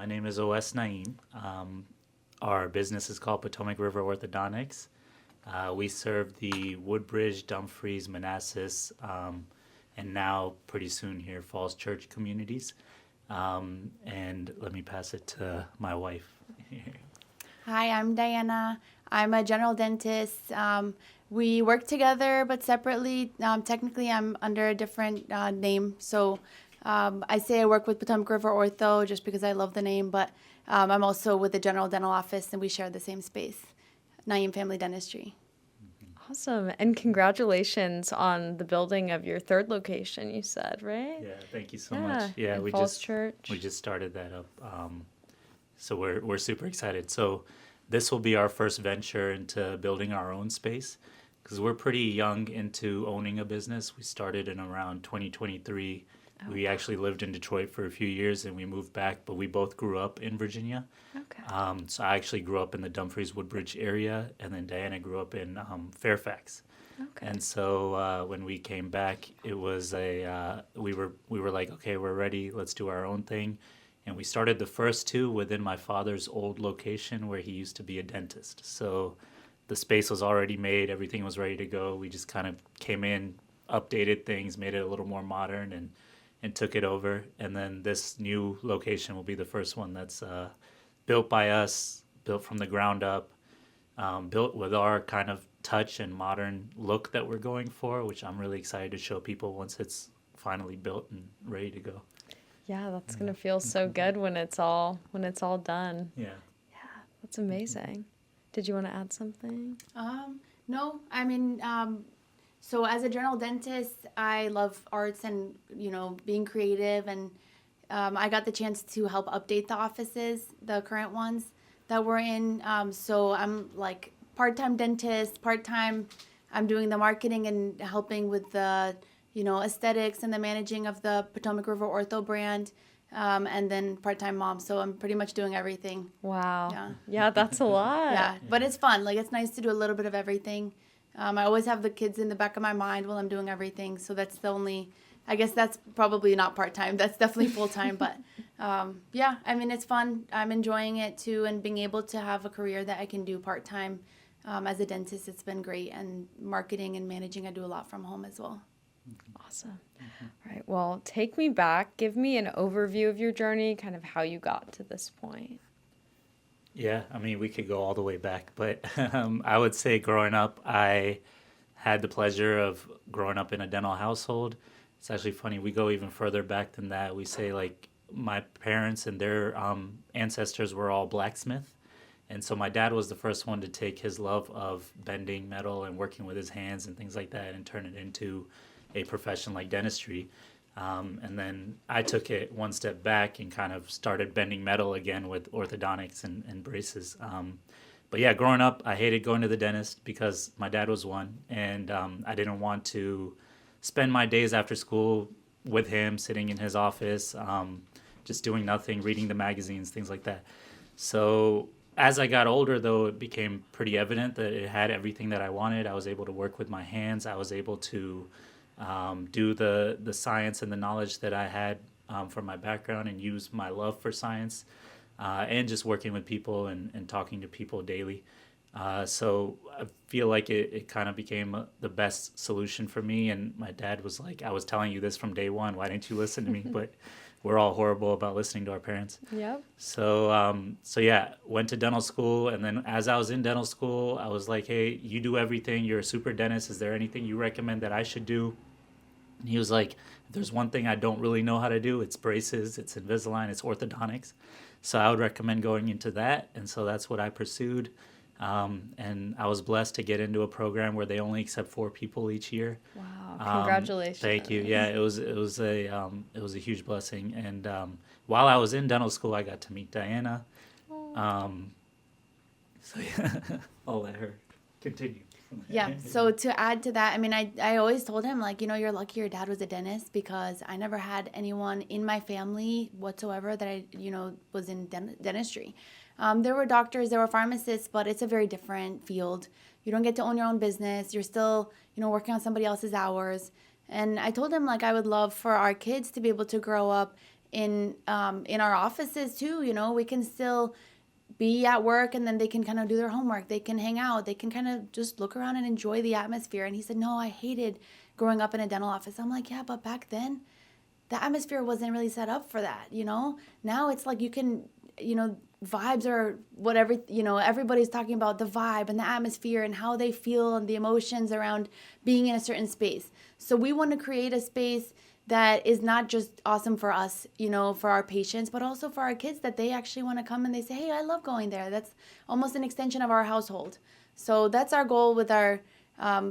My name is Owais Naeem. Our business is called Potomac River Orthodontics. We serve the Woodbridge, Dumfries, Manassas, and now pretty soon here Falls Church communities. And let me pass it to my wife. Hi, I'm Diana. I'm a general dentist. We work together but separately. Technically, I'm under a different name. So I say I work with Potomac River Ortho just because I love the name, but I'm also with the general dental office and we share the same space, Naeem Family Dentistry. Awesome. And congratulations on the building of your third location, you said, right? Yeah, thank you so much. Yeah, in we Falls just Church. we just started that up. So we're super excited. So this will be our first venture into building our own space because we're pretty young into owning a business. We started in around 2023. We actually lived in Detroit for a few years and we moved back, but we both grew up in Virginia. Okay. So I actually grew up in the Dumfries Woodbridge area, and then Diana grew up in Fairfax. Okay. And so when we came back, it was we were like, okay, we're ready. Let's do our own thing. And we started the first two within my father's old location where he used to be a dentist. So the space was already made, everything was ready to go. We just kind of came in, updated things, made it a little more modern, and took it over. And then this new location will be the first one that's built by us, built from the ground up, built with our kind of touch and modern look that we're going for, which I'm really excited to show people once it's finally built and ready to go. Yeah, that's gonna feel so good when it's all done. Yeah. Yeah, that's amazing. Did you want to add something? No, I mean, so as a general dentist, I love arts and, being creative. And I got the chance to help update the offices, the current ones that we're in. So I'm like part-time dentist, part-time I'm doing the marketing and helping with the, aesthetics and the managing of the Potomac River Ortho brand. And then part-time mom. So I'm pretty much doing everything. Wow. Yeah, that's a lot. Yeah, but it's fun. Like, it's nice to do a little bit of everything. I always have the kids in the back of my mind while I'm doing everything. So that's the only, I guess that's probably not part-time. That's definitely full-time. But yeah, I mean, it's fun. I'm enjoying it too. And being able to have a career that I can do part-time as a dentist, it's been great. And marketing and managing, I do a lot from home as well. Awesome. All right. Well, take me back. Give me an overview of your journey, kind of how you got to this point. Yeah, I mean, we could go all the way back, but I would say growing up, I had the pleasure of growing up in a dental household. It's actually funny, we go even further back than that. We say, like, my parents and their ancestors were all blacksmiths. And so my dad was the first one to take his love of bending metal and working with his hands and things like that and turn it into a profession like dentistry. And then I took it one step back and kind of started bending metal again with orthodontics and braces. But yeah, growing up, I hated going to the dentist because my dad was one, and I didn't want to spend my days after school with him, sitting in his office, just doing nothing, reading the magazines, things like that. So as I got older, though, it became pretty evident that it had everything that I wanted. I was able to work with my hands. I was able to do the science and the knowledge that I had from my background and use my love for science and just working with people and talking to people daily. So I feel like it kind of became the best solution for me. And my dad was like, I was telling you this from day one. Why didn't you listen to me? But we're all horrible about listening to our parents. Yep. So yeah, went to dental school. And then as I was in dental school, I was like, hey, you do everything. You're a super dentist. Is there anything you recommend that I should do? And he was like, if there's one thing I don't really know how to do, it's braces, it's Invisalign, it's orthodontics. So I would recommend going into that. And so that's what I pursued. And I was blessed to get into a program where they only accept 4 people each year. Wow! Congratulations. Thank you. Yeah, it was a huge blessing. And while I was in dental school, I got to meet Diana. So yeah, I'll let her continue. Yeah. So to add to that, I mean, I always told him, like, you're lucky your dad was a dentist because I never had anyone in my family whatsoever that I, was in dentistry. There were doctors, there were pharmacists, but it's a very different field. You don't get to own your own business. You're still, working on somebody else's hours. And I told him, like, I would love for our kids to be able to grow up in our offices too. You know, we can still be at work and then they can kind of do their homework. They can hang out. They can kind of just look around and enjoy the atmosphere. And he said, no, I hated growing up in a dental office. I'm like, yeah, but back then the atmosphere wasn't really set up for that, you know? Now it's like you can, you know, vibes are whatever, you know, everybody's talking about the vibe and the atmosphere and how they feel and the emotions around being in a certain space. So we want to create a space that is not just awesome for us, you know, for our patients, but also for our kids, that they actually want to come and they say, hey, I love going there. That's almost an extension of our household. So that's our goal with our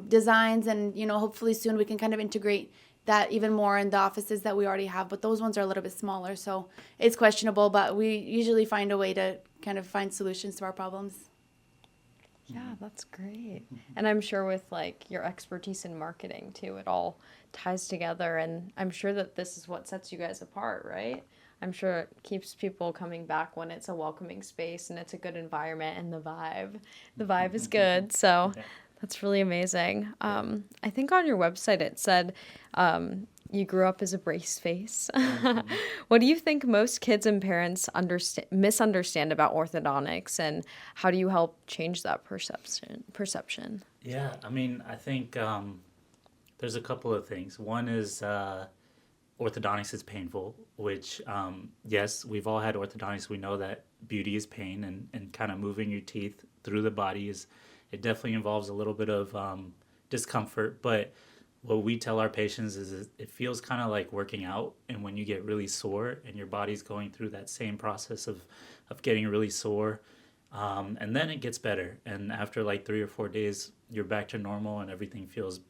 designs. And, you know, hopefully soon we can kind of integrate that even more in the offices that we already have. But those ones are a little bit smaller. So it's questionable, but we usually find a way to kind of find solutions to our problems. Yeah, that's great. And I'm sure with like your expertise in marketing too, it all ties together. And I'm sure that this is what sets you guys apart, right? I'm sure it keeps people coming back when it's a welcoming space and it's a good environment and the vibe is good. So that's really amazing. I think on your website it said you grew up as a brace face. What do you think most kids and parents misunderstand about orthodontics, and how do you help change that perception? Yeah, I mean, I think there's a couple of things. One is orthodontics is painful, which, yes, we've all had orthodontics. We know that beauty is pain, and kind of moving your teeth through the body it definitely involves a little bit of discomfort. But what we tell our patients is it feels kind of like working out, and when you get really sore and your body's going through that same process of getting really sore, and then it gets better, and after like 3 or 4 days you're back to normal and everything feels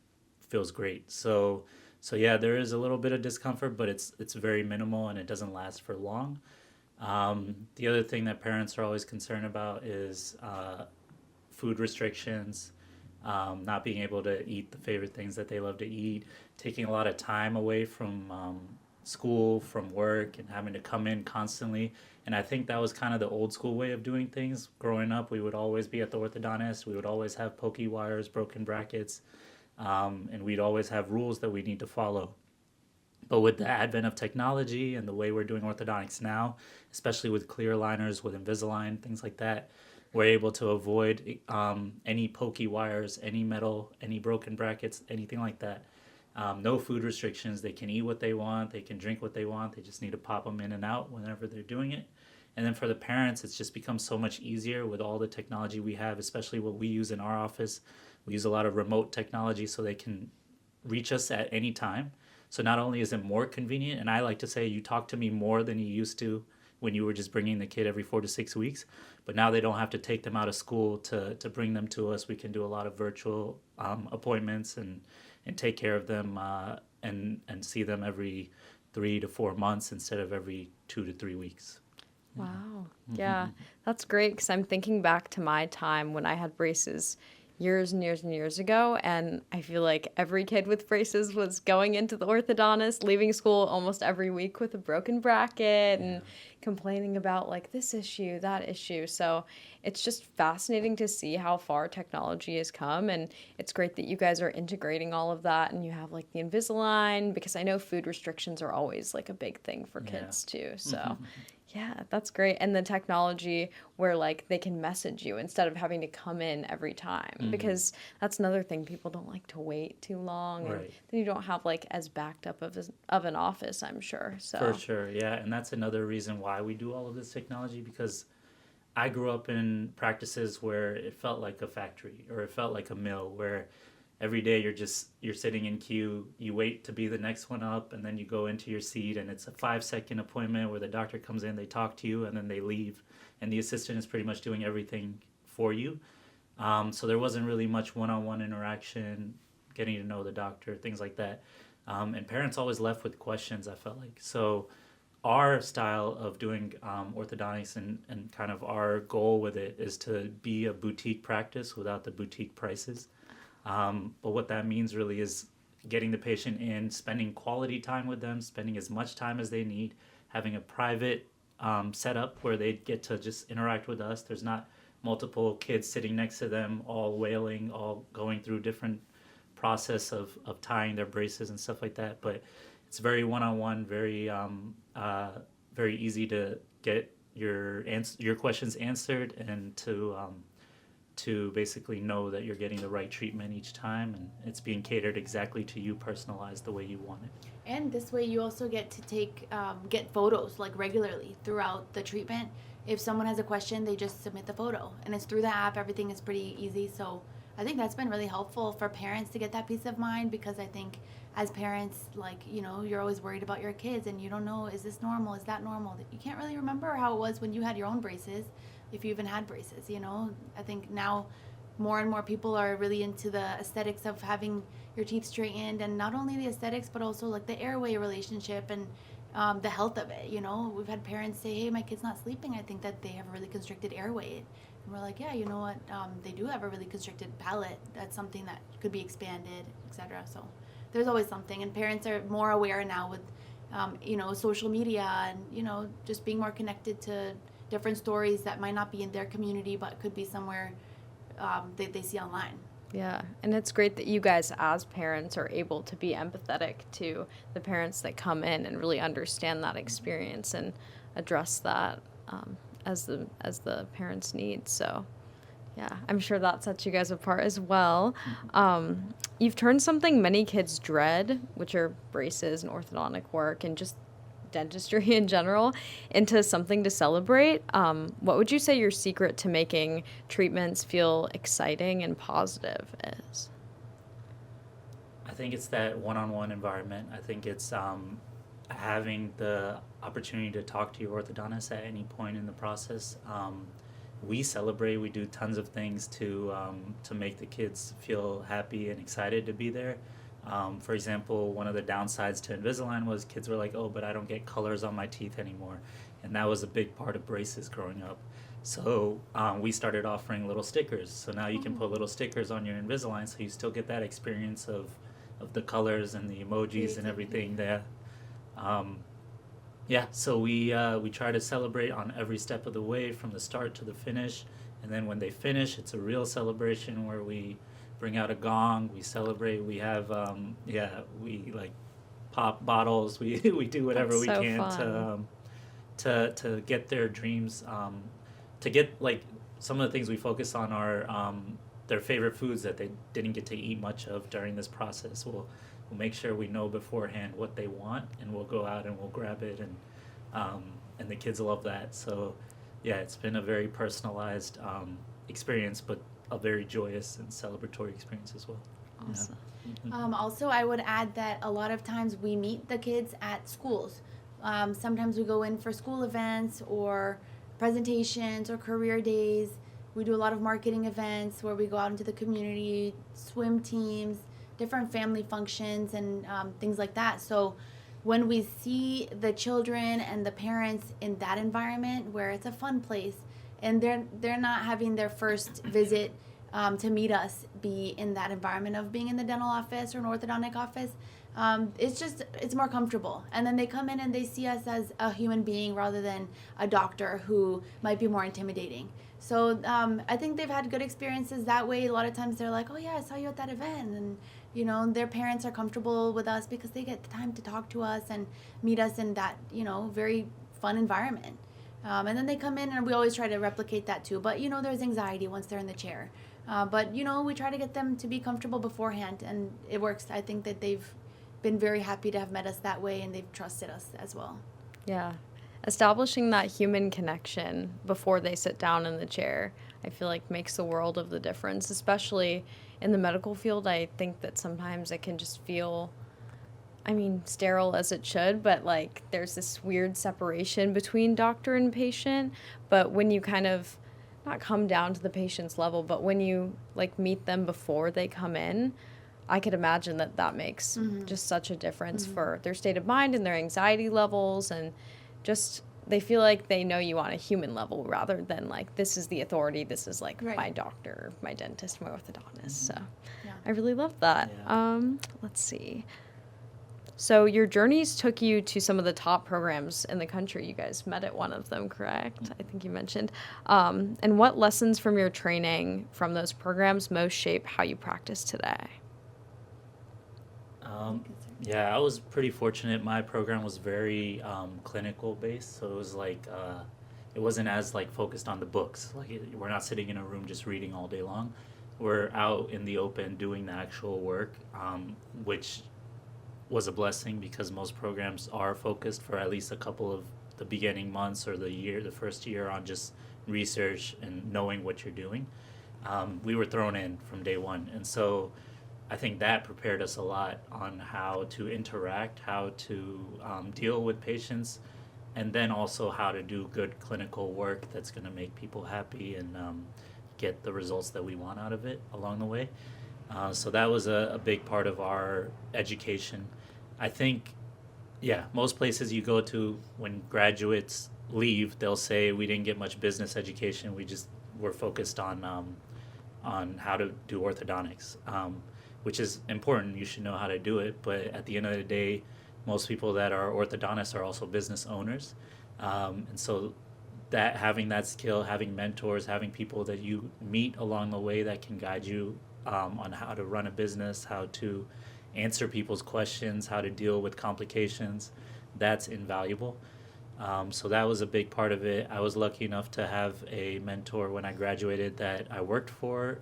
great. So yeah, there is a little bit of discomfort, but it's very minimal and it doesn't last for long. The other thing that parents are always concerned about is food restrictions, not being able to eat the favorite things that they love to eat, taking a lot of time away from school, from work, and having to come in constantly. And I think that was kind of the old school way of doing things. Growing up, we would always be at the orthodontist. We would always have pokey wires, broken brackets, and we'd always have rules that we need to follow. But with the advent of technology and the way we're doing orthodontics now, especially with clear aligners, with Invisalign, things like that, we're able to avoid any pokey wires, any metal, any broken brackets, anything like that. No food restrictions. They can eat what they want. They can drink what they want. They just need to pop them in and out whenever they're doing it. And then for the parents, it's just become so much easier with all the technology we have, especially what we use in our office. We use a lot of remote technology so they can reach us at any time. So not only is it more convenient, and I like to say you talk to me more than you used to when you were just bringing the kid every 4 to 6 weeks. But now they don't have to take them out of school to bring them to us. We can do a lot of virtual appointments and take care of them and see them every 3 to 4 months instead of every 2 to 3 weeks. Wow. Yeah, that's great, because I'm thinking back to my time when I had braces years and years and years ago, and I feel like every kid with braces was going into the orthodontist, leaving school almost every week with a broken bracket and complaining about like this issue, that issue. So it's just fascinating to see how far technology has come, and it's great that you guys are integrating all of that, and you have like the Invisalign, because I know food restrictions are always like a big thing for kids too. So yeah, that's great. And the technology where like they can message you instead of having to come in every time, because that's another thing. People don't like to wait too long, and then you don't have like as backed up of an office, I'm sure. So for sure, yeah. And that's another reason why we do all of this technology, because I grew up in practices where it felt like a factory or it felt like a mill, where every day you're sitting in queue, you wait to be the next one up, and then you go into your seat, and it's a 5-second appointment where the doctor comes in, they talk to you, and then they leave, and the assistant is pretty much doing everything for you. So there wasn't really much one-on-one interaction, getting to know the doctor, things like that. And parents always left with questions, I felt like. So our style of doing orthodontics and kind of our goal with it is to be a boutique practice without the boutique prices. But what that means really is getting the patient in, spending quality time with them, spending as much time as they need, having a private setup where they get to just interact with us. There's not multiple kids sitting next to them, all wailing, all going through different process of tying their braces and stuff like that. But it's very one-on-one, very easy to get your questions answered, and to basically know that you're getting the right treatment each time, and it's being catered exactly to you, personalized the way you want it. And this way, you also get to get photos like regularly throughout the treatment. If someone has a question, they just submit the photo, and it's through the app. Everything is pretty easy. So I think that's been really helpful for parents to get that peace of mind, because I think as parents, like, you're always worried about your kids, and you don't know, is this normal? Is that normal? You can't really remember how it was when you had your own braces, if you even had braces. I think now more and more people are really into the aesthetics of having your teeth straightened, and not only the aesthetics, but also like the airway relationship and the health of it. We've had parents say, hey, my kid's not sleeping, I think that they have a really constricted airway. And we're like, yeah, you know what, they do have a really constricted palate. That's something that could be expanded, etc. So there's always something, and parents are more aware now with social media, and just being more connected to different stories that might not be in their community but could be somewhere they see online. Yeah, and it's great that you guys as parents are able to be empathetic to the parents that come in and really understand that experience and address that as the parents' needs. So yeah, I'm sure that sets you guys apart as well. You've turned something many kids dread, which are braces and orthodontic work and just dentistry in general, into something to celebrate. What would you say your secret to making treatments feel exciting and positive is? I think it's that one-on-one environment. I think it's having the opportunity to talk to your orthodontist at any point in the process. We celebrate. We do tons of things to make the kids feel happy and excited to be there. For example, one of the downsides to Invisalign was kids were like, oh, but I don't get colors on my teeth anymore. And that was a big part of braces growing up. So we started offering little stickers. So now you can put little stickers on your Invisalign, so you still get that experience of the colors and the emojis and everything there. So we try to celebrate on every step of the way, from the start to the finish. And then when they finish, it's a real celebration where we bring out a gong, we celebrate, we have we like pop bottles, we do whatever we can to get their dreams, to get, like, some of the things we focus on are their favorite foods that they didn't get to eat much of during this process. We'll make sure we know beforehand what they want, and we'll go out and we'll grab it, and the kids love that. So yeah, it's been a very personalized experience, but a very joyous and celebratory experience as well. Awesome. Yeah. Also, I would add that a lot of times we meet the kids at schools. Sometimes we go in for school events or presentations or career days. We do a lot of marketing events where we go out into the community, swim teams, different family functions, and things like that. So when we see the children and the parents in that environment where it's a fun place, and they're not having their first visit to meet us be in that environment of being in the dental office or an orthodontic office, it's more comfortable. And then they come in and they see us as a human being rather than a doctor who might be more intimidating. So I think they've had good experiences that way. A lot of times they're like, oh yeah, I saw you at that event, and their parents are comfortable with us because they get the time to talk to us and meet us in that very fun environment. And then they come in, and we always try to replicate that too. But, there's anxiety once they're in the chair. But, we try to get them to be comfortable beforehand, and it works. I think that they've been very happy to have met us that way, and they've trusted us as well. Yeah. Establishing that human connection before they sit down in the chair, I feel like makes the world of the difference, especially in the medical field. I think that sometimes it can just feel, sterile as it should, but like there's this weird separation between doctor and patient. But when you kind of not come down to the patient's level, but when you like meet them before they come in, I could imagine that makes just such a difference for their state of mind and their anxiety levels, and just they feel like they know you on a human level rather than like this is the authority, this is like my doctor, my dentist, my orthodontist. So I really love that. Yeah. Let's see. So your journeys took you to some of the top programs in the country. You guys met at one of them, correct? I think you mentioned. And what lessons from your training from those programs most shape how you practice today? Yeah, I was pretty fortunate. My program was very clinical based, so it was like it wasn't as like focused on the books. Like we're not sitting in a room just reading all day long. We're out in the open doing the actual work, which was a blessing because most programs are focused for at least a couple of the beginning months or the first year on just research and knowing what you're doing. We were thrown in from day one, and so I think that prepared us a lot on how to interact, how to deal with patients, and then also how to do good clinical work that's going to make people happy and get the results that we want out of it along the way. So that was a big part of our education. I think, yeah, most places you go to when graduates leave, they'll say we didn't get much business education. We just were focused on how to do orthodontics, which is important. You should know how to do it. But at the end of the day, most people that are orthodontists are also business owners. And so that having that skill, having mentors, having people that you meet along the way that can guide you on how to run a business, how to answer people's questions, how to deal with complications, that's invaluable. So that was a big part of it. I was lucky enough to have a mentor when I graduated that I worked for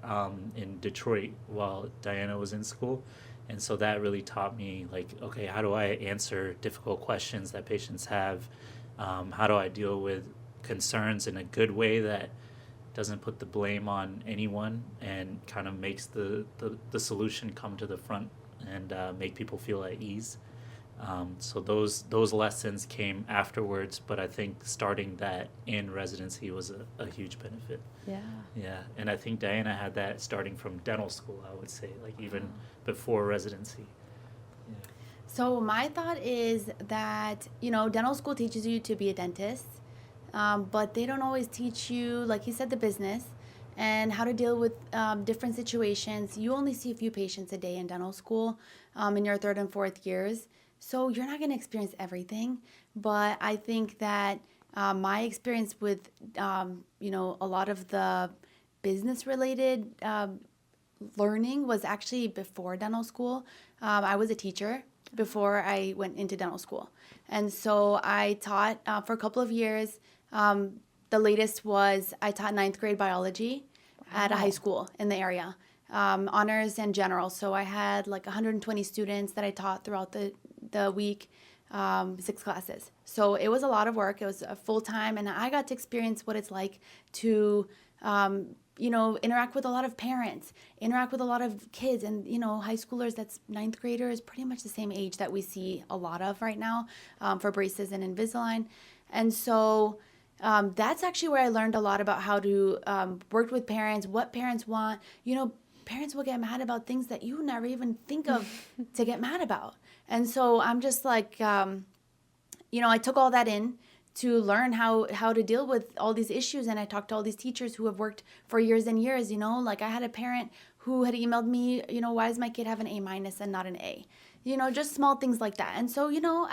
in Detroit while Diana was in school. And so that really taught me, like, okay, how do I answer difficult questions that patients have? How do I deal with concerns in a good way that doesn't put the blame on anyone and kind of makes the solution come to the front and make people feel at ease. So those lessons came afterwards, but I think starting that in residency was a huge benefit. Yeah. Yeah, and I think Diana had that starting from dental school, I would say, like even before residency. Yeah. So my thought is that, you know, dental school teaches you to be a dentist, but they don't always teach you, like you said, the business and how to deal with different situations. You only see a few patients a day in dental school in your third and fourth years. So you're not going to experience everything. But I think that my experience with, you know, a lot of the business related learning was actually before dental school. I was a teacher before I went into dental school. And so I taught for a couple of years. The latest was I taught ninth grade biology at a high school in the area, honors and general. So I had like 120 students that I taught throughout the week, 6 classes. So it was a lot of work. It was a full time, and I got to experience what it's like to, you know, interact with a lot of parents, interact with a lot of kids, and you know, high schoolers. That's ninth graders, pretty much the same age that we see a lot of right now for braces and Invisalign, and so. That's actually where I learned a lot about how to work with parents, what parents want. You know, parents will get mad about things that you never even think of to get mad about. And so I'm just like, you know, I took all that in to learn how to deal with all these issues. And I talked to all these teachers who have worked for years and years, you know, like I had a parent who had emailed me, you know, why does my kid have an A- and not an A? You know, just small things like that. And so, you know,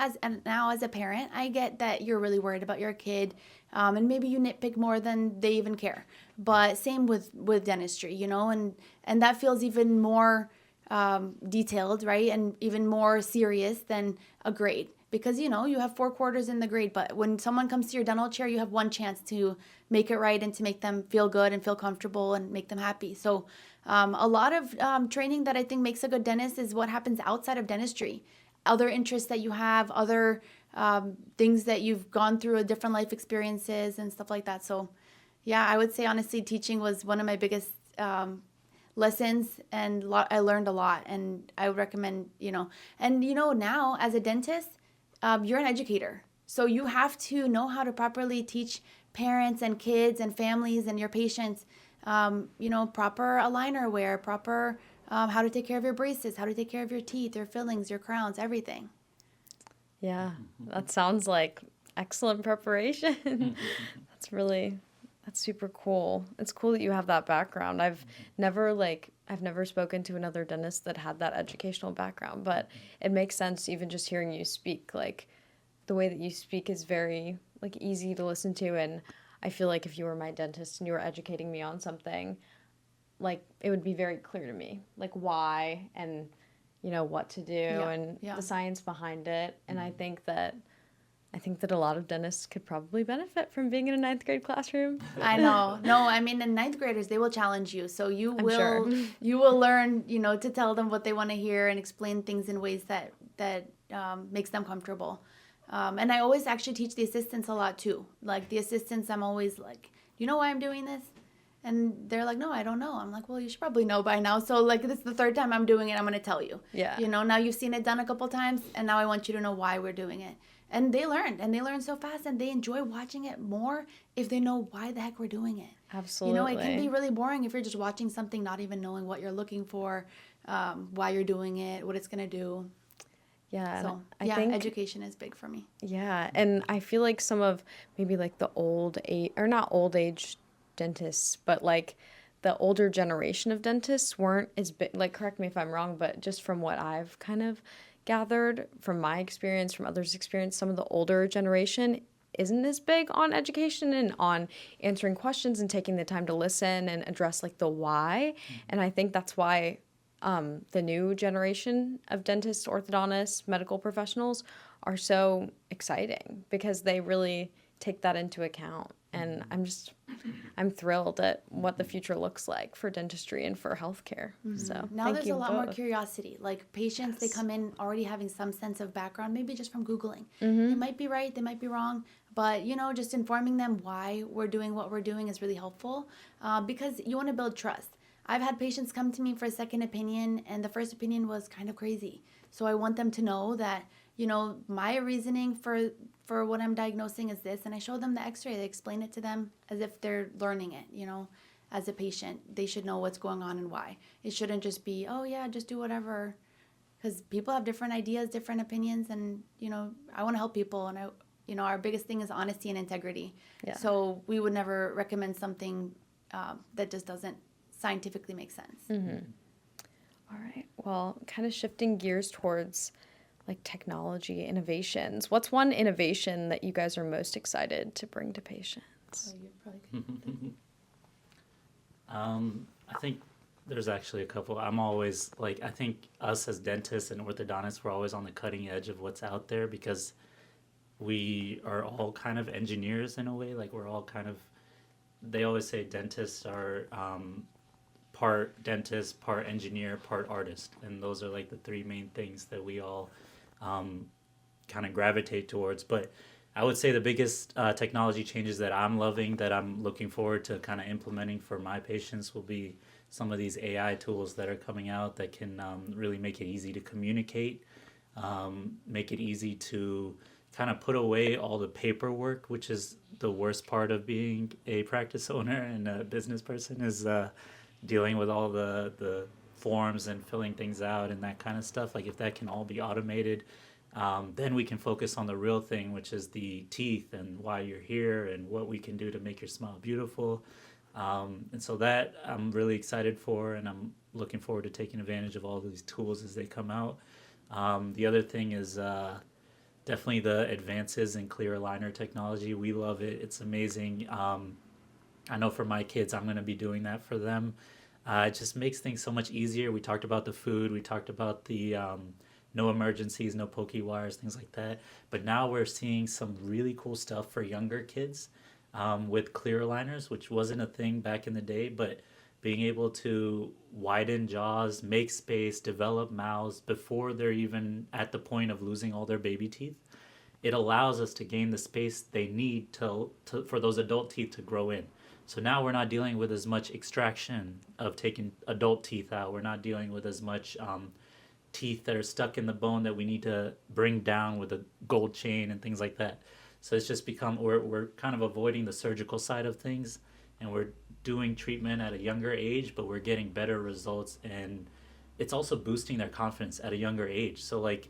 now as a parent, I get that you're really worried about your kid, and maybe you nitpick more than they even care. But same with dentistry, you know, and that feels even more detailed, right, and even more serious than a grade. Because, you know, you have 4 quarters in the grade, but when someone comes to your dental chair, you have one chance to make it right and to make them feel good and feel comfortable and make them happy. So a lot of training that I think makes a good dentist is what happens outside of dentistry. Other interests that you have, other things that you've gone through, different life experiences and stuff like that. So, yeah, I would say, honestly, teaching was one of my biggest lessons, and I learned a lot. And I would recommend, you know, and, you know, now as a dentist, you're an educator. So you have to know how to properly teach parents and kids and families and your patients, you know, proper aligner wear, proper how to take care of your braces, how to take care of your teeth, your fillings, your crowns, everything. Yeah, that sounds like excellent preparation. That's super cool. It's cool that you have that background. I've never spoken to another dentist that had that educational background, but it makes sense even just hearing you speak. Like the way that you speak is very like easy to listen to, and I feel like if you were my dentist and you were educating me on something, like it would be very clear to me, like why and what to do and yeah. the science behind it. And I think that a lot of dentists could probably benefit from being in a ninth grade classroom. I know. No, I mean, in ninth graders, they will challenge you. So sure. you will learn, to tell them what they want to hear and explain things in ways that makes them comfortable. And I always actually teach the assistants a lot too. Like the assistants, I'm always like, do you know why I'm doing this? And they're like, no, I don't know. I'm like, well, you should probably know by now. So like, this is the third time I'm doing it. I'm going to tell you. Yeah. Now you've seen it done a couple times, and now I want you to know why we're doing it. And they learn so fast, and they enjoy watching it more if they know why the heck we're doing it. Absolutely. It can be really boring if you're just watching something, not even knowing what you're looking for, why you're doing it, what it's going to do. Yeah. So, I think education is big for me. Yeah, and I feel like some of maybe like the old age, or not old age dentists, but like the older generation of dentists weren't as big, like, correct me if I'm wrong, but just from what I've kind of gathered from my experience, from others' experience, some of the older generation isn't as big on education and on answering questions and taking the time to listen and address like the why. And I think that's why the new generation of dentists, orthodontists, medical professionals are so exciting, because they really take that into account. And I'm thrilled at what the future looks like for dentistry and for healthcare. So Now thank there's you a lot more both. curiosity. Like patients, they Yes. come in already having some sense of background, maybe just from Googling. Mm-hmm. They might be right, they might be wrong, but just informing them why we're doing what we're doing is really helpful, because you want to build trust. I've had patients come to me for a second opinion, and the first opinion was kind of crazy. So I want them to know that, my reasoning for what I'm diagnosing is this, and I show them the x-ray. I explain it to them as if they're learning it, as a patient. They should know what's going on and why. It shouldn't just be, oh yeah, just do whatever, because people have different ideas, different opinions, and, I want to help people, and our biggest thing is honesty and integrity. Yeah. So we would never recommend something that just doesn't scientifically make sense. Mm-hmm. All right. Well, kind of shifting gears towards like technology innovations. What's one innovation that you guys are most excited to bring to patients? So you probably I think there's actually a couple. I'm always like, I think us as dentists and orthodontists, we're always on the cutting edge of what's out there, because we are all kind of engineers in a way. Like we're all kind of, they always say dentists are part dentist, part engineer, part artist. And those are like the three main things that we all kind of gravitate towards. But I would say the biggest technology changes that I'm loving, that I'm looking forward to kind of implementing for my patients, will be some of these AI tools that are coming out that can really make it easy to communicate, make it easy to kind of put away all the paperwork, which is the worst part of being a practice owner and a business person, is dealing with all the forms and filling things out and that kind of stuff. Like if that can all be automated, then we can focus on the real thing, which is the teeth and why you're here and what we can do to make your smile beautiful. And so that I'm really excited for, and I'm looking forward to taking advantage of all these tools as they come out. The other thing is definitely the advances in clear aligner technology. We love it. It's amazing. I know for my kids, I'm going to be doing that for them. It just makes things so much easier. We talked about the food. We talked about the no emergencies, no pokey wires, things like that. But now we're seeing some really cool stuff for younger kids with clear aligners, which wasn't a thing back in the day. But being able to widen jaws, make space, develop mouths before they're even at the point of losing all their baby teeth, it allows us to gain the space they need for those adult teeth to grow in. So now we're not dealing with as much extraction of taking adult teeth out. We're not dealing with as much teeth that are stuck in the bone that we need to bring down with a gold chain and things like that. So it's just become, we're kind of avoiding the surgical side of things, and we're doing treatment at a younger age, but we're getting better results, and it's also boosting their confidence at a younger age. So like,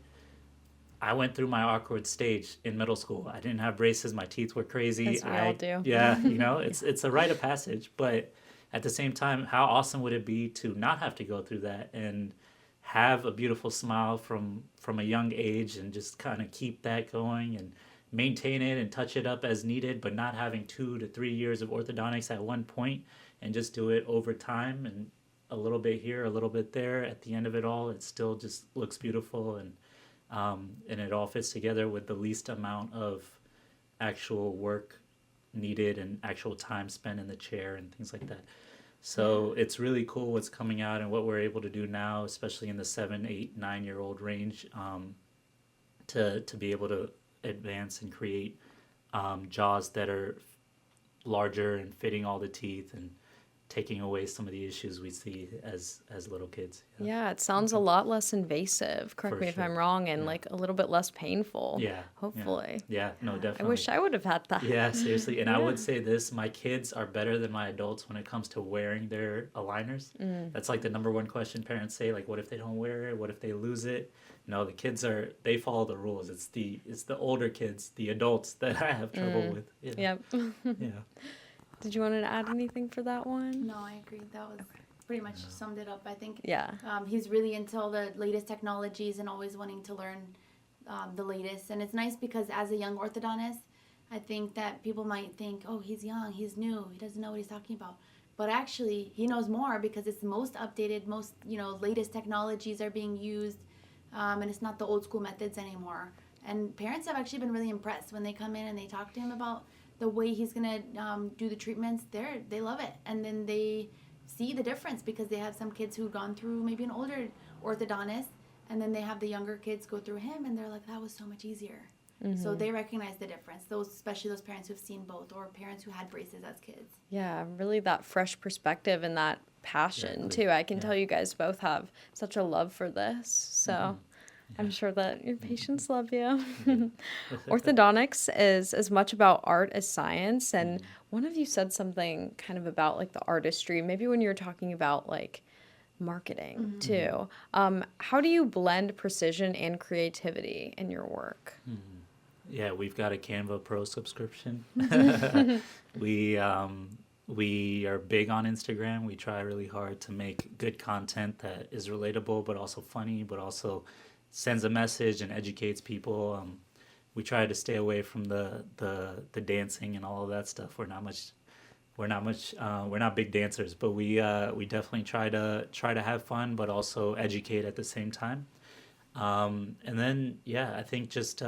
I went through my awkward stage in middle school. I didn't have braces. My teeth were crazy. As we all do. Yeah, it's a rite of passage. But at the same time, how awesome would it be to not have to go through that and have a beautiful smile from a young age, and just kind of keep that going and maintain it and touch it up as needed, but not having 2 to 3 years of orthodontics at one point, and just do it over time and a little bit here, a little bit there. At the end of it all, it still just looks beautiful, and it all fits together with the least amount of actual work needed and actual time spent in the chair and things like that. So it's really cool what's coming out and what we're able to do now, especially in the 7, 8, 9-year-old range, to be able to advance and create jaws that are larger and fitting all the teeth and taking away some of the issues we see as little kids. Yeah, it sounds a lot less invasive. Correct For me if sure. I'm wrong, and Yeah. like a little bit less painful. Yeah. Hopefully. Yeah, no, I definitely. wish I would have had that. Yeah, seriously. And I Yeah. would say this, my kids are better than my adults when it comes to wearing their aligners. That's like the number one question parents say, like, what if they don't wear it? What if they lose it? No, the kids they follow the rules. It's the older kids, the adults that I have trouble with. Yeah. Yep. Yeah. Did you want to add anything for that one? No, I agree. That was pretty much summed it up. I think Yeah. he's really into all the latest technologies and always wanting to learn the latest. And it's nice because as a young orthodontist, I think that people might think, oh, he's young, he's new, he doesn't know what he's talking about. But actually, he knows more because it's the most updated, most latest technologies are being used, and it's not the old school methods anymore. And parents have actually been really impressed when they come in and they talk to him about the way he's gonna do the treatments. They love it, and then they see the difference because they have some kids who've gone through maybe an older orthodontist, and then they have the younger kids go through him, and they're like, that was so much easier. So they recognize the difference. Especially those parents who've seen both, or parents who had braces as kids. Yeah, really that fresh perspective and that passion Exactly. too. I can Yeah. tell you guys both have such a love for this. So I'm sure that your patients love you. Orthodontics is as much about art as science. And one of you said something kind of about like the artistry, maybe when you were talking about like marketing too. How do you blend precision and creativity in your work? Yeah, we've got a Canva Pro subscription. We are big on Instagram. We try really hard to make good content that is relatable, but also funny, but also sends a message and educates people. We try to stay away from the dancing and all of that stuff. We're not big dancers, but we definitely try to have fun, but also educate at the same time. And then I think just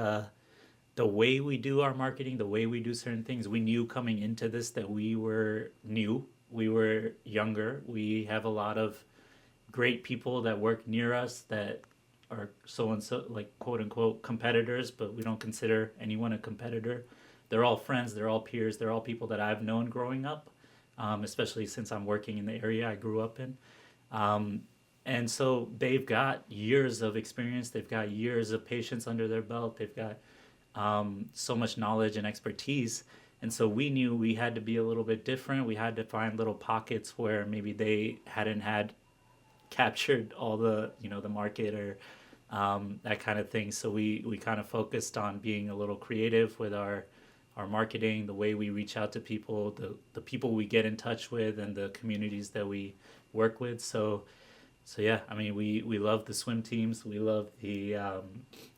the way we do our marketing, the way we do certain things, we knew coming into this that we were new, we were younger. We have a lot of great people that work near us that are so and so, like, quote unquote competitors, but we don't consider anyone a competitor. They're all friends, they're all peers, they're all people that I've known growing up, especially since I'm working in the area I grew up in. And so they've got years of experience, they've got years of patience under their belt, they've got so much knowledge and expertise. And so we knew we had to be a little bit different. We had to find little pockets where maybe they hadn't had captured all the market or that kind of thing. So we kind of focused on being a little creative with our marketing, the way we reach out to people, the people we get in touch with, and the communities that we work with. So yeah, I mean, we love the swim teams, we love the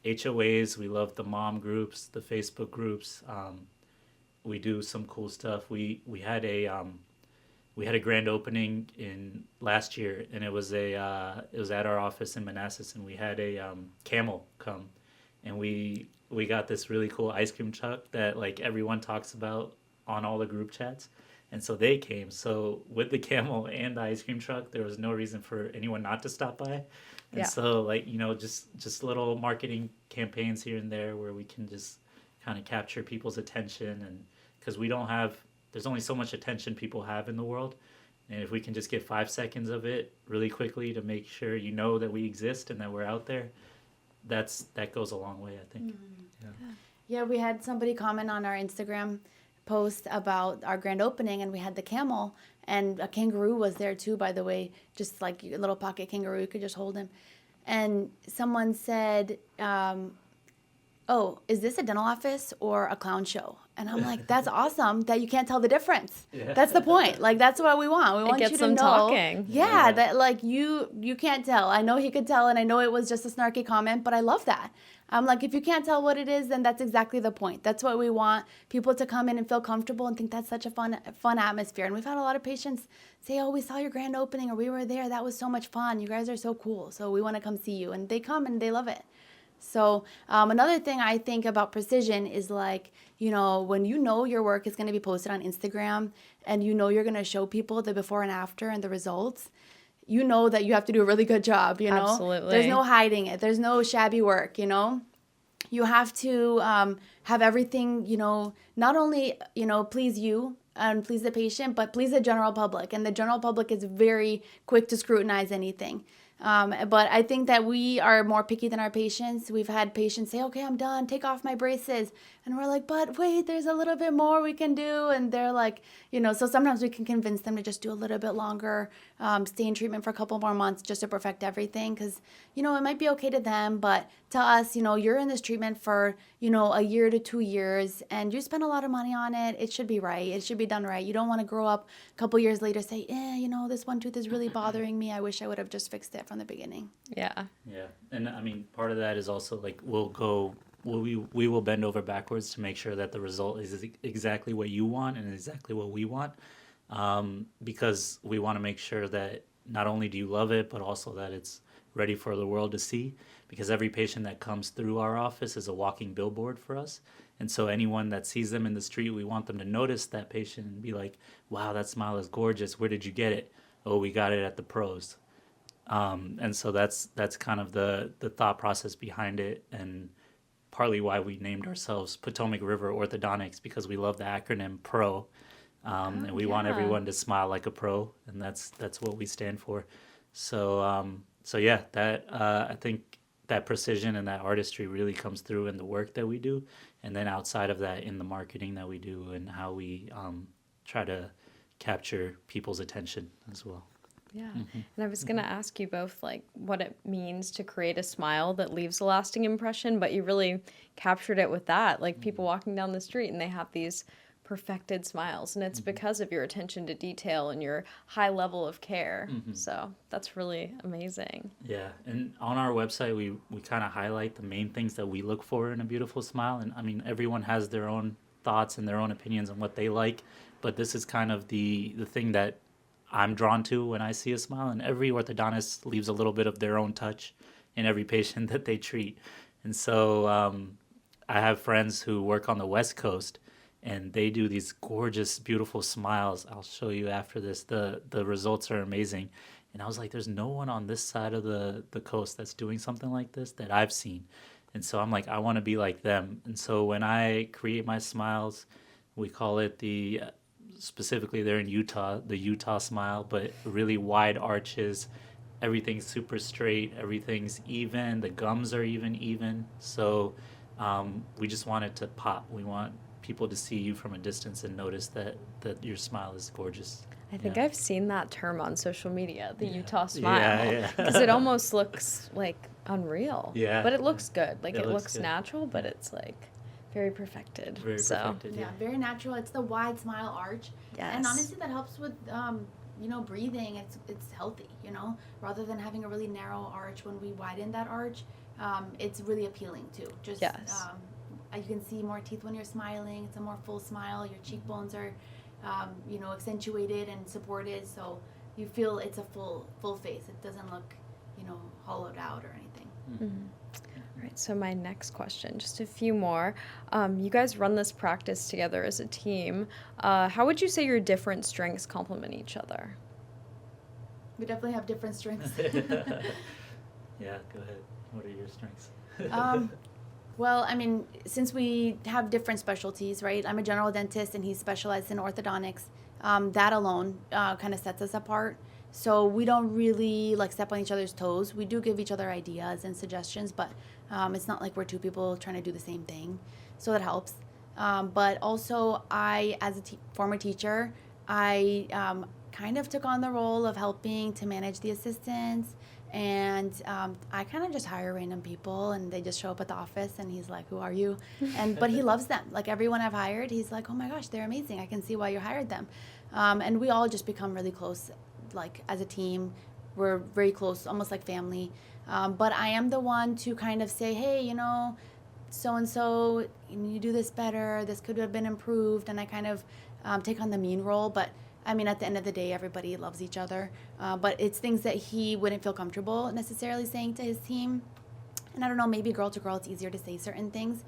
HOAs, we love the mom groups, the Facebook groups. We do some cool stuff. We had a grand opening in last year, and it was at our office in Manassas, and we had a camel come, and we got this really cool ice cream truck that like everyone talks about on all the group chats. And so they came. So with the camel and the ice cream truck, there was no reason for anyone not to stop by. And so like, just little marketing campaigns here and there where we can just kind of capture people's attention, and because there's only so much attention people have in the world. And if we can just get 5 seconds of it really quickly to make sure that we exist and that we're out there, that goes a long way, I think. Yeah, we had somebody comment on our Instagram post about our grand opening, and we had the camel, and a kangaroo was there too, by the way, just like a little pocket kangaroo, you could just hold him. And someone said, oh, is this a dental office or a clown show? And I'm like, that's awesome that you can't tell the difference. Yeah. That's the point. Like, that's what we want. We want gets you to them know. talking. Yeah, Yeah. that like you can't tell. I know he could tell, and I know it was just a snarky comment, but I love that. I'm like, if you can't tell what it is, then that's exactly the point. That's what we want, people to come in and feel comfortable and think that's such a fun atmosphere. And we've had a lot of patients say, oh, we saw your grand opening, or we were there. That was so much fun. You guys are so cool. So we want to come see you. And they come and they love it. So another thing I think about precision is like, when you know your work is going to be posted on Instagram and you know you're going to show people the before and after and the results, you know that you have to do a really good job, Absolutely. There's no hiding it. There's no shabby work, You have to have everything, not only, please you and please the patient, but please the general public. And the general public is very quick to scrutinize anything. But I think that we are more picky than our patients. We've had patients say, okay, I'm done, take off my braces. And we're like, but wait, there's a little bit more we can do. And they're like, so sometimes we can convince them to just do a little bit longer, stay in treatment for a couple more months just to perfect everything. Because, it might be okay to them, but to us, you're in this treatment for, a year to 2 years and you spend a lot of money on it. It should be right. It should be done right. You don't want to grow up a couple years later, say, this one tooth is really bothering me. I wish I would have just fixed it from the beginning. Yeah. Yeah, and I mean, part of that is also like we will bend over backwards to make sure that the result is exactly what you want and exactly what we want, because we want to make sure that not only do you love it, but also that it's ready for the world to see, because every patient that comes through our office is a walking billboard for us. And so anyone that sees them in the street, we want them to notice that patient and be like, wow, that smile is gorgeous. Where did you get it? Oh, we got it at the pros. And so that's kind of the thought process behind it, and partly why we named ourselves Potomac River Orthodontics, because we love the acronym PRO, and we want yeah. everyone to smile like a pro, and that's what we stand for. So yeah, that I think that precision and that artistry really comes through in the work that we do, and then outside of that, in the marketing that we do and how we try to capture people's attention as well. Yeah. And I was going to ask you both, like, what it means to create a smile that leaves a lasting impression, but you really captured it with that. Like, people walking down the street and they have these perfected smiles, and it's because of your attention to detail and your high level of care. So that's really amazing. Yeah, and on our website, we kind of highlight the main things that we look for in a beautiful smile. And I mean, everyone has their own thoughts and their own opinions on what they like, but this is kind of the thing that I'm drawn to when I see a smile, and every orthodontist leaves a little bit of their own touch in every patient that they treat. And so I have friends who work on the West Coast, and they do these gorgeous, beautiful smiles. I'll show you after this. The results are amazing. And I was like, there's no one on this side of the coast that's doing something like this that I've seen. And so I'm like, I want to be like them. And so when I create my smiles, we call it specifically they're in Utah, the Utah smile, but really wide arches. Everything's super straight. Everything's even. The gums are even. So we just want it to pop. We want people to see you from a distance and notice that your smile is gorgeous. I think I've seen that term on social media, the Yeah. Utah smile. Yeah. Because it almost looks like unreal. Yeah. But it looks good. Like, It it looks looks good. natural, but it's like very perfected. Very so perfected. Yeah, very natural. It's the wide smile arch. Yes. And honestly, that helps with, breathing. It's healthy, rather than having a really narrow arch. When we widen that arch, it's really appealing too. Just, Yes. you can see more teeth when you're smiling. It's a more full smile. Your cheekbones are, accentuated and supported. So you feel it's a full face. It doesn't look, hollowed out or anything. All right, so my next question, just a few more. You guys run this practice together as a team. How would you say your different strengths complement each other? We definitely have different strengths. Yeah, go ahead. What are your strengths? Well, I mean, since we have different specialties, right? I'm a general dentist and he's specialized in orthodontics. That alone kind of sets us apart. So we don't really step on each other's toes. We do give each other ideas and suggestions, but it's not like we're two people trying to do the same thing. So that helps. But also, I, as a former teacher, I kind of took on the role of helping to manage the assistants And I kind of just hire random people, and they just show up at the office, and he's like, "Who are you?" But he loves them. Like everyone I've hired, he's like, "Oh my gosh, they're amazing. I can see why you hired them." And we all just become really close, like as a team. We're very close, almost like family. But I am the one to kind of say, "Hey, so and so, you do this better. This could have been improved," and I kind of take on the mean role, but. I mean, at the end of the day, everybody loves each other. But it's things that he wouldn't feel comfortable necessarily saying to his team. And I don't know, maybe girl to girl, it's easier to say certain things.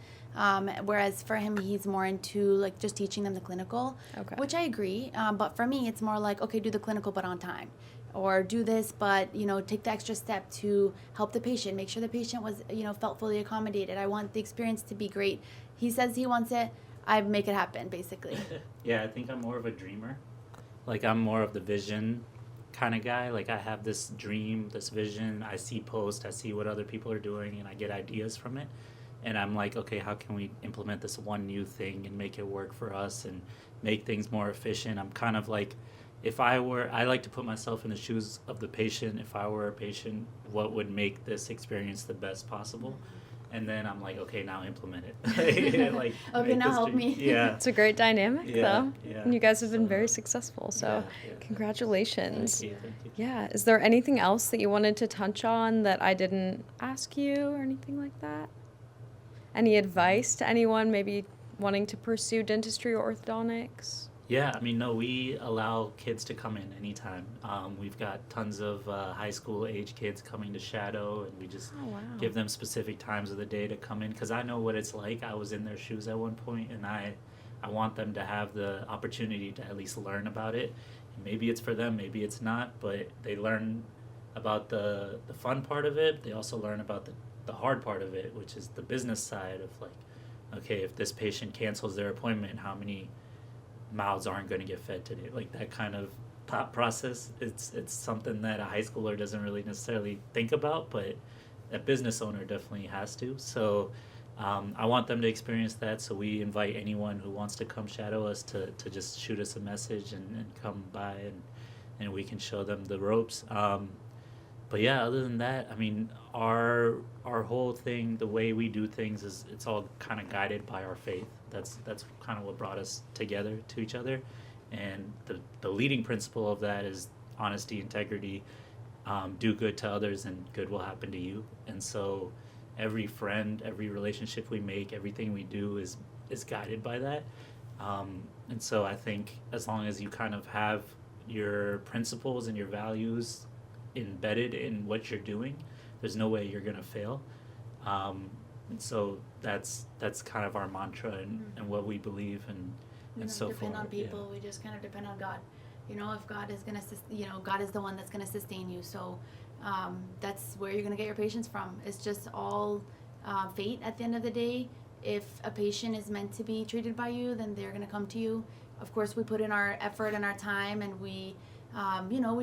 Whereas for him, he's more into like just teaching them the clinical, Okay. which I agree. But for me, it's more like, okay, do the clinical, but on time. Or do this, but, take the extra step to help the patient, make sure the patient was, felt fully accommodated. I want the experience to be great. He says he wants it. I make it happen, basically. Yeah, I think I'm more of a dreamer. Like, I'm more of the vision kind of guy. Like, I have this dream, this vision. I see posts, I see what other people are doing, and I get ideas from it. And I'm like, okay, how can we implement this one new thing and make it work for us and make things more efficient? I'm kind of like, I like to put myself in the shoes of the patient. If I were a patient, what would make this experience the best possible? And then I'm like, okay, now implement it. Like, Okay, make now this help dream- me. Yeah. It's a great dynamic, Yeah, though. yeah. And you guys have been So, very successful, so yeah. congratulations. Thank you, thank you. Yeah. Is there anything else that you wanted to touch on that I didn't ask you or anything like that? Any advice to anyone maybe wanting to pursue dentistry or orthodontics? Yeah, I mean, no, we allow kids to come in anytime. We've got tons of high school age kids coming to shadow, and we just Oh, wow. give them specific times of the day to come in, because I know what it's like. I was in their shoes at one point, and I want them to have the opportunity to at least learn about it. And maybe it's for them, maybe it's not, but they learn about the fun part of it. They also learn about the hard part of it, which is the business side of like, okay, if this patient cancels their appointment, how many mouths aren't going to get fed today? Like that kind of thought process. It's something that a high schooler doesn't really necessarily think about, but a business owner definitely has to. So I want them to experience that. So we invite anyone who wants to come shadow us to just shoot us a message and come by and we can show them the ropes. But yeah, other than that, I mean, our whole thing, the way we do things is it's all kind of guided by our faith. That's kind of what brought us together to each other, and the leading principle of that is honesty, integrity, do good to others, and good will happen to you. And so, every friend, every relationship we make, everything we do is guided by that. And so, I think as long as you kind of have your principles and your values embedded in what you're doing, there's no way you're gonna fail. And so that's kind of our mantra and what we believe We and don't so depend far. on people. We just kind of depend on God. If God is gonna, God is the one that's gonna sustain you. So that's where you're gonna get your patients from. It's just all fate at the end of the day. If a patient is meant to be treated by you, then they're gonna come to you. Of course, we put in our effort and our time, and we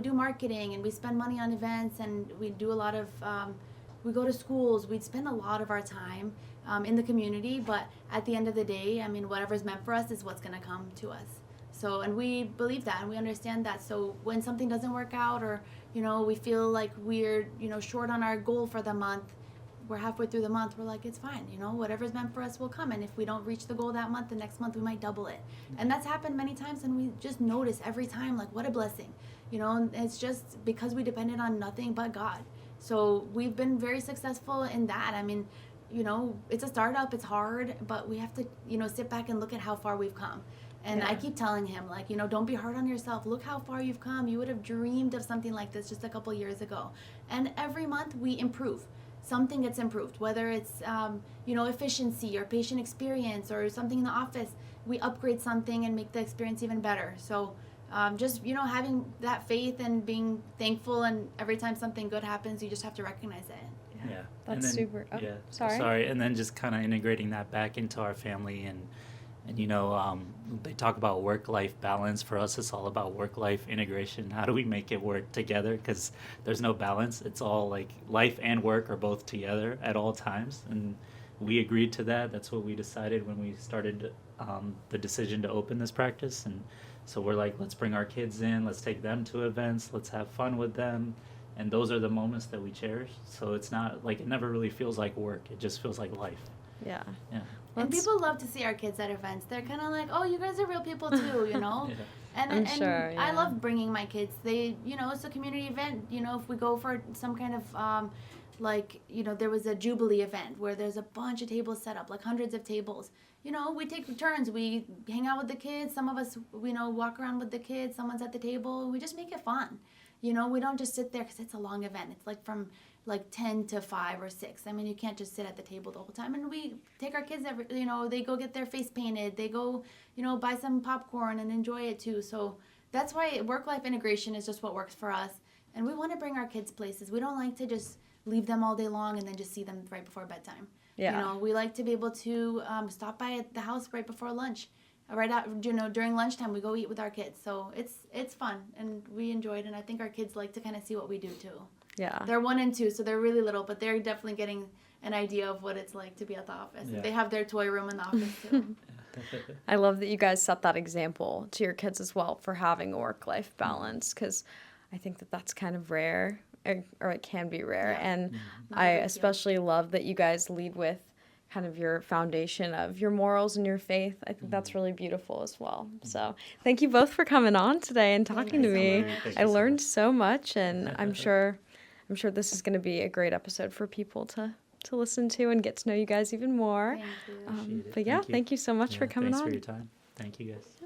do marketing, and we spend money on events, and we do a lot of. We go to schools. We spend a lot of our time in the community, but at the end of the day, I mean, whatever's meant for us is what's going to come to us. So, and we believe that, and we understand that. So when something doesn't work out, or, we feel like we're, short on our goal for the month, we're halfway through the month, we're like, it's fine, whatever's meant for us will come. And if we don't reach the goal that month, the next month we might double it. And that's happened many times, and we just notice every time, like, what a blessing. And it's just because we depended on nothing but God. So we've been very successful in that. I mean, it's a startup, it's hard, but we have to, sit back and look at how far we've come. And I keep telling him, like, don't be hard on yourself. Look how far you've come. You would have dreamed of something like this just a couple years ago. And every month we improve. Something gets improved, whether it's, efficiency or patient experience or something in the office. We upgrade something and make the experience even better. So just, having that faith and being thankful, and every time something good happens, you just have to recognize it. Yeah. That's And then, super. Oh, yeah. sorry. And then just kind of integrating that back into our family and they talk about work-life balance. For us, it's all about work-life integration. How do we make it work together? Because there's no balance. It's all like life and work are both together at all times. And we agreed to that. That's what we decided when we started the decision to open this practice. And so we're like, let's bring our kids in. Let's take them to events. Let's have fun with them. And those are the moments that we cherish. So it's not like, it never really feels like work. It just feels like life. Yeah. Yeah. And people love to see our kids at events. They're kind of like, oh, you guys are real people too, you know? Yeah. And Sure, I yeah. love bringing my kids. They, you know, it's a community event. You know, if we go for some kind of, like, you know, there was a Jubilee event where there's a bunch of tables set up, like hundreds of tables. You know, we take turns. We hang out with the kids. Some of us, you know, walk around with the kids. Someone's at the table. We just make it fun. You know, we don't just sit there because it's a long event. It's like from like 10 to 5 or 6. I mean, you can't just sit at the table the whole time. And we take our kids, you know, they go get their face painted. They go, you know, buy some popcorn and enjoy it too. So that's why work-life integration is just what works for us. And we want to bring our kids places. We don't like to just leave them all day long and then just see them right before bedtime. Yeah. You know, we like to be able to stop by at the house right before lunch. Right out, you know, during lunchtime, we go eat with our kids. So it's fun, and we enjoy it. And I think our kids like to kind of see what we do too. Yeah. They're 1 and 2, so they're really little, but they're definitely getting an idea of what it's like to be at the office. Yeah. They have their toy room in the office too. I love that you guys set that example to your kids as well for having a work-life balance, because I think that that's kind of rare, or it can be rare. Yeah. And Not I a big deal. especially love that you guys lead with kind of your foundation of your morals and your faith. I think that's really beautiful as well. So thank you both for coming on today and talking to you so me. much. Thank I you so learned much. so much, and I'm sure this is going to be a great episode for people to listen to and get to know you guys even more. Thank you. Appreciate it. But yeah, Thank you. thank you so much for coming Thanks on. for your time. Thank you guys.